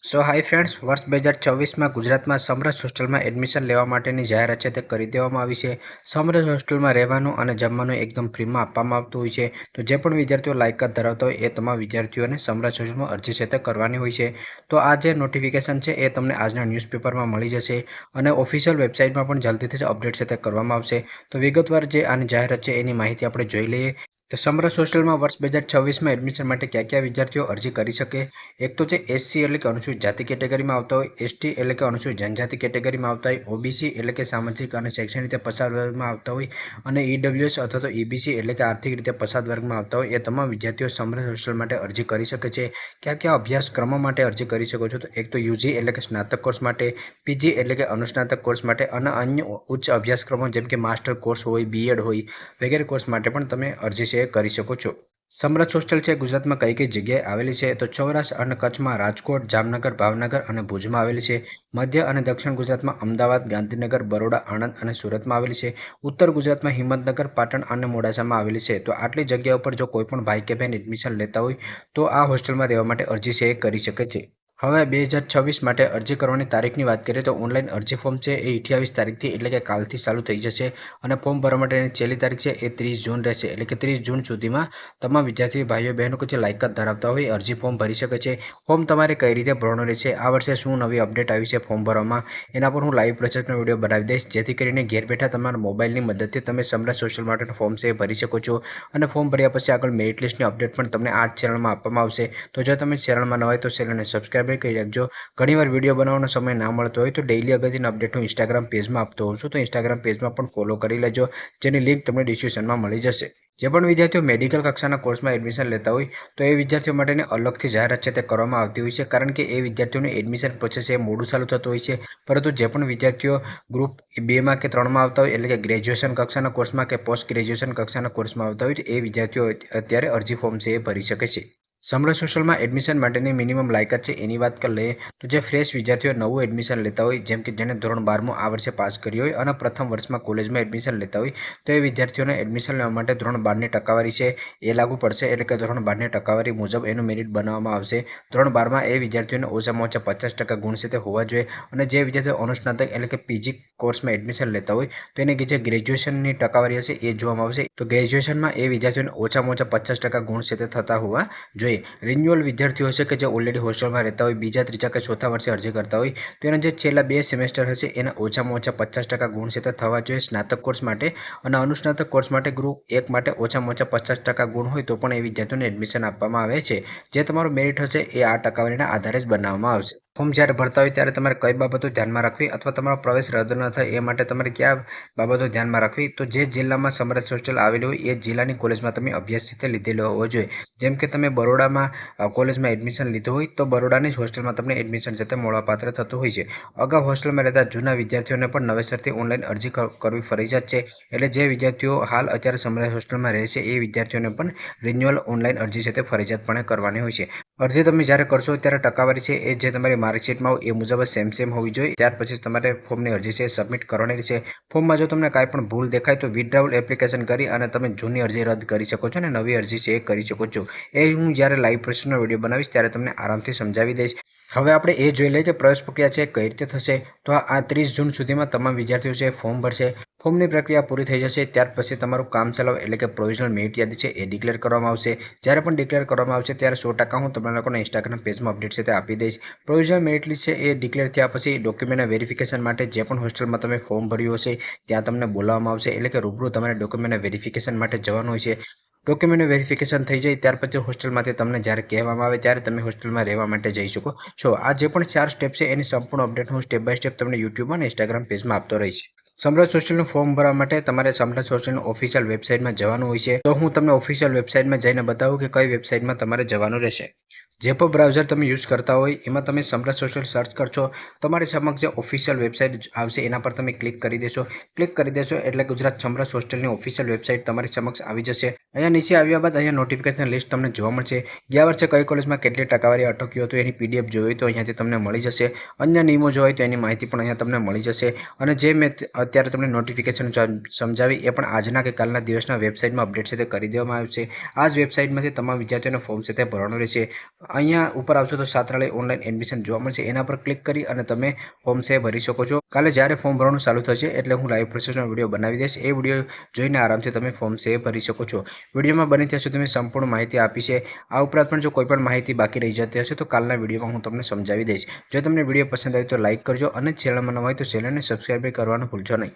Hi friends, વર્ષ 2024માં ગુજરાતમાં સમરસ હોસ્ટેલમાં એડમિશન લેવા માટેની જાહેરાત છે તે કરી દેવામાં આવી છે. સમરસ હોસ્ટેલમાં રહેવાનું અને જમવાનું એકદમ ફ્રીમાં આપવામાં આવતું હોય છે. તો જે પણ વિદ્યાર્થીઓ લાયકાત ધરાવતા હોય એ તમામ વિદ્યાર્થીઓને સમરસ હોસ્ટેલમાં અરજી છે તે કરવાની હોય છે. તો આ જે નોટિફિકેશન છે એ તમને આજના ન્યૂઝપેપરમાં મળી જશે અને ઓફિશિયલ વેબસાઇટમાં પણ જલ્દીથી જ અપડેટ છે તે કરવામાં આવશે. તો વિગતવાર જે આની જાહેરાત છે એની માહિતી આપણે જોઈ લઈએ. તો સમરસ હોસ્ટેલમાં વર્ષ 2026માં એડમિશન માટે કયા વિદ્યાર્થીઓ અરજી કરી શકે? એક તો છે એસસી એટલે કે અનુસૂચિત જાતિ કેટેગરીમાં આવતા હોય, એસટી એટલે કે અનુસૂચિત જનજાતિ કેટેગરીમાં આવતા હોય, ઓબીસી એટલે કે સામાજિક અને શૈક્ષણિક રીતે પછાત વર્ગમાં આવતા હોય અને ઈડબ્લ્યુએસ અથવા તો ઈબીસી એટલે કે આર્થિક રીતે પછાત વર્ગમાં આવતા હોય એ તમામ વિદ્યાર્થીઓ સમરસ હોસ્ટેલ માટે અરજી કરી શકે છે. કયા અભ્યાસક્રમો માટે અરજી કરી શકો છો? તો એક તો યુજી એટલે કે સ્નાતક કોર્સ માટે, પીજી એટલે કે અનુસ્નાતક કોર્સ માટે અને અન્ય ઉચ્ચ અભ્યાસક્રમો જેમ કે માસ્ટર કોર્સ હોય, બીએડ હોય વગેરે કોર્સ માટે પણ તમે અરજી છે કરી શકો છો. સમરસ હોસ્ટેલ છે ગુજરાતમાં કઈ જગ્યાએ આવેલી છે? તો સૌરાષ્ટ્ર અને કચ્છમાં રાજકોટ, જામનગર, ભાવનગર અને ભુજમાં આવેલી છે. મધ્ય અને દક્ષિણ ગુજરાતમાં અમદાવાદ, ગાંધીનગર, બરોડા, આણંદ અને સુરતમાં આવેલી છે. ઉત્તર ગુજરાતમાં હિંમતનગર, પાટણ અને મોડાસામાં આવેલી છે. તો આટલી જગ્યાઓ પર જો કોઈ પણ ભાઈ કે બહેન એડમિશન લેતા હોય તો આ હોસ્ટેલમાં રહેવા માટે અરજી છે એ કરી શકે છે. હવે 2026 માટે અરજી કરવાની તારીખની વાત કરીએ તો ઓનલાઈન અરજી ફોર્મ છે એ 28 તારીખથી એટલે કે કાલથી ચાલુ થઈ જશે અને ફોર્મ ભરવા માટેની છેલ્લી તારીખ છે એ 30 જૂન રહેશે. એટલે કે 30 જૂન સુધીમાં તમામ વિદ્યાર્થી ભાઈઓ બહેનો કે જે લાયકાત ધરાવતા હોય અરજી ફોર્મ ભરી શકે છે. ફોર્મ તમારે કઈ રીતે ભરવાનું રહેશે, આ વર્ષે શું નવી અપડેટ આવી છે ફોર્મ ભરવામાં, એના પર હું લાઈવ પ્રોસેસનો વિડીયો બનાવી દઈશ જેથી કરીને ઘેર બેઠા તમારા મોબાઈલની મદદથી તમે સમરસ સોશિયલ માટેનું ફોર્મ છે એ ભરી શકો છો. અને ફોર્મ ભર્યા પછી આગળ મેરિટ લિસ્ટની અપડેટ પણ તમને આ ચેનલમાં આપવામાં આવશે. તો જો તમે ચેનલમાં ન હોય તો ચેનલને સબસ્ક્રાઈબ કરી રાખજો. ઘણીવાર વિડીયો બનાવવાનો સમય ના મળતો હોય તો ડેઈલી અગત્યની અપડેટ હું ઇન્સ્ટાગ્રામ પેજમાં આપતો હોઉં છું, તો ઇન્સ્ટાગ્રામ પેજમાં પણ ફોલો કરી લેજો, જેની લિંક તમને ડિસ્ક્રિપ્શનમાં મળી જશે. જે પણ વિદ્યાર્થીઓ મેડિકલ કક્ષાના કોર્સમાં એડમિશન લેતા હોય તો એ વિદ્યાર્થીઓ માટેની અલગથી જાહેરાત છે તે કરવામાં આવતી હોય છે, કારણ કે એ વિદ્યાર્થીઓનું એડમિશન પ્રોસેસ એ મોડું ચાલુ થતું હોય છે. પરંતુ જે પણ વિદ્યાર્થીઓ ગ્રુપ 2માં કે 3માં આવતા હોય એટલે કે ગ્રેજ્યુએશન કક્ષાના કોર્સમાં કે પોસ્ટ ગ્રેજ્યુએશન કક્ષાના કોર્સમાં આવતા હોય એ વિદ્યાર્થીઓ અત્યારે અરજી ફોર્મ છે એ ભરી શકે છે. સમરસ હોસ્ટેલમાં એડમિશન માટેની મિનિમમ લાયકાત છે એની વાત કરી લઈએ તો જે ફ્રેશ વિદ્યાર્થીઓ નવું એડમિશન લેતા હોય જેમ કે જેને ધોરણ 12મું આ વર્ષે પાસ કર્યું હોય અને પ્રથમ વર્ષમાં કોલેજમાં એડમિશન લેતા હોય તો એ વિદ્યાર્થીઓને એડમિશન લેવા માટે ધોરણ 12ની ટકાવારી છે એ લાગુ પડશે. એટલે કે ધોરણ 12ની ટકાવારી મુજબ એનું મેરિટ બનાવવામાં આવશે. ધોરણ 12માં એ વિદ્યાર્થીઓને ઓછામાં ઓછા 50% ગુણ છે તે હોવા જોઈએ અને જે વિદ્યાર્થીઓ અનુસ્નાતક એટલે કે પીજી કોર્સમાં એડમિશન લેતા હોય તો એને જે ગ્રેજ્યુએશનની ટકાવારી હશે એ જોવામાં આવશે. તો ગ્રેજ્યુએશનમાં એ વિદ્યાર્થીઓને ઓછામાં ઓછા 50% ગુણ છે તે થતા હોવા જોઈએ. રિન્યુઅલ વિદ્યાર્થીઓ હશે કે જે ઓલરેડી હોસ્ટેલમાં રહેતા હોય, બીજા, ત્રીજા કે ચોથા વર્ષે અરજી કરતા હોય તો એના જે છેલ્લા 2 સેમેસ્ટર હશે એના ઓછામાં ઓછા 50% ગુણ છે તે થવા જોઈએ સ્નાતક કોર્સ માટે. અને અનુસ્નાતક કોર્સ માટે ગ્રુપ 1 માટે ઓછામાં ઓછા 50% ગુણ હોય તો પણ એ વિદ્યાર્થીઓને એડમિશન આપવામાં આવે છે. જે તમારું મેરિટ હશે એ આ ટકાવારીના આધારે જ બનાવવામાં આવશે. ફોર્મ જ્યારે ભરતા હોય ત્યારે તમારે કઈ બાબતો ધ્યાનમાં રાખવી અથવા તમારો પ્રવેશ રદ ન થાય એ માટે તમારે કયા બાબતો ધ્યાનમાં રાખવી? તો જે જિલ્લામાં સમરસ હોસ્ટેલ આવેલી હોય એ જિલ્લાની કોલેજમાં તમે અભ્યાસ છે તે લીધેલો હોવો જોઈએ. જેમ કે તમે બરોડામાં કોલેજમાં એડમિશન લીધું હોય તો બરોડાની જ હોસ્ટેલમાં તમને એડમિશન છે તે મળવાપાત્ર થતું હોય છે. અગાઉ હોસ્ટેલમાં રહેતા જૂના વિદ્યાર્થીઓને પણ નવેસરથી ઓનલાઈન અરજી કરવી ફરજિયાત છે. એટલે જે વિદ્યાર્થીઓ હાલ અત્યારે સમરસ હોસ્ટેલમાં રહે છે એ વિદ્યાર્થીઓને પણ રિન્યુઅલ ઓનલાઈન અરજી છે તે ફરજિયાતપણે કરવાની હોય છે. અરજી તમે જ્યારે કરશો ત્યારે ટકાવારી છે એ જે તમારી માર્કશીટમાં હોય એ મુજબ જ સેમ હોવી જોઈએ. ત્યાર પછી તમારે ફોર્મની અરજી છે સબમિટ કરવાની રહેશે. ફોર્મમાં જો તમને કાંઈ પણ ભૂલ દેખાય તો વિથડ્રાવલ એપ્લિકેશન કરી અને તમે જૂની અરજી રદ કરી શકો છો અને નવી અરજી છે એ કરી શકો છો. એ હું જ્યારે લાઈવ પ્રોસેસનો વિડીયો બનાવીશ ત્યારે તમને આરામથી સમજાવી દઈશ. હવે આપણે એ જોઈ લઈએ કે પ્રવેશ પ્રક્રિયા છે કઈ રીતે થશે. તો આ 30 જૂન સુધીમાં તમામ વિદ્યાર્થીઓ છે ફોર્મ ભરશે. ફોર્મની પ્રક્રિયા પૂરી થઈ જશે ત્યાર પછી તમારું કામ ચલાવ એટલે કે પ્રોવિઝનલ મેરિટ યાદી છે એ ડિક્લેર કરવામાં આવશે. જ્યારે પણ ડિક્લેર કરવામાં આવશે ત્યારે 100% હું તમને લોકોને ઇન્સ્ટાગ્રામ પેજમાં અપડેટ છે તે આપી દઈશ. પ્રોવિઝનલ મેરિટ લિસ્ટ છે એ ડિક્લેર થયા પછી ડોક્યુમેન્ટના વેરિફિકેશન માટે જે પણ હોસ્ટેલમાં તમે ફોર્મ ભર્યું હશે ત્યાં તમને બોલાવવામાં આવશે. એટલે કે રૂબરૂ તમારે ડોક્યુમેન્ટના વેરિફિકેશન માટે જવાનું હોય છે. ડોક્યુમેન્ટનું વેરિફિકેશન થઈ જાય ત્યાર પછી હોસ્ટેલમાંથી તમને જ્યારે કહેવામાં આવે ત્યારે તમે હોસ્ટેલમાં રહેવા માટે જઈ શકો છો. આ જે પણ 4 સ્ટેપ છે એની સંપૂર્ણ અપડેટ હું સ્ટેપ બાય સ્ટેપ તમને યુટ્યુબ અને ઇન્સ્ટાગ્રામ પેજમાં આપતો રહીશ. સમરસ હોસ્ટેલનું ફોર્મ ભરવા માટે તમારે સમરસ હોસ્ટેલની ઓફિશિયલ વેબસાઇટમાં જવાનું હોય છે. તો હું તમને ઓફિશિયલ વેબસાઇટમાં જઈને બતાવું કે કઈ વેબસાઇટમાં તમારે જવાનું રહેશે. જે પણ બ્રાઉઝર તમે યુઝ કરતા હોય એમાં તમે સમરસ હોસ્ટેલ સર્ચ કરશો તમારી સમક્ષ જે ઓફિશિયલ વેબસાઇટ આવશે એના પર તમે ક્લિક કરી દેશો. ક્લિક કરી દેશો એટલે ગુજરાત સમરસ હોસ્ટેલની ઓફિશિયલ વેબસાઇટ તમારી સમક્ષ આવી જશે. અહીંયા નીચે આવ્યા બાદ અહીંયા નોટિફિકેશન લિસ્ટ તમને જોવા મળશે. ગયા વર્ષે કઈ કોલેજમાં કેટલી ટકાવારી અટક્યું હતું એની પીડીએફ જોઈ તો અહીંયાથી તમને મળી જશે. અન્ય નિયમો જો હોય તો એની માહિતી પણ અહીંયા તમને મળી જશે. અને જે મેં અત્યારે તમને નોટિફિકેશન સમજાવી એ પણ આજના કે કાલના દિવસના વેબસાઇટમાં અપડેટ છે તે કરી દેવામાં આવશે. આ જ વેબસાઇટમાંથી તમામ વિદ્યાર્થીઓને ફોર્મ છે તે ભરવાનું રહેશે. અહીંયા ઉપર આવશો તો છાત્રાલય ઓનલાઈન એડમિશન જોવા મળશે. એના પર ક્લિક કરી અને તમે ફોર્મ છે ભરી શકો છો. કાલે જ્યારે ફોર્મ ભરવાનું ચાલુ થશે એટલે હું લાઈવ પ્રોસેસનો વિડીયો બનાવી દઈશ. એ વિડીયો જોઈને આરામથી તમે ફોર્મ છે ભરી શકો છો. વિડીયોમાં બની ત્યાં સુધી મેં સંપૂર્ણ માહિતી આપી છે. આ ઉપરાંત પણ જો કોઈ પણ માહિતી બાકી રહી જતી હશે તો કાલના વિડીયોમાં હું તમને સમજાવી દઈશ. જો તમને વિડીયો પસંદ આવે તો લાઇક કરજો અને ચેનલમાં ન હોય તો ચેનલને સબસ્ક્રાઈબ કરવાનું ભૂલશો નહીં.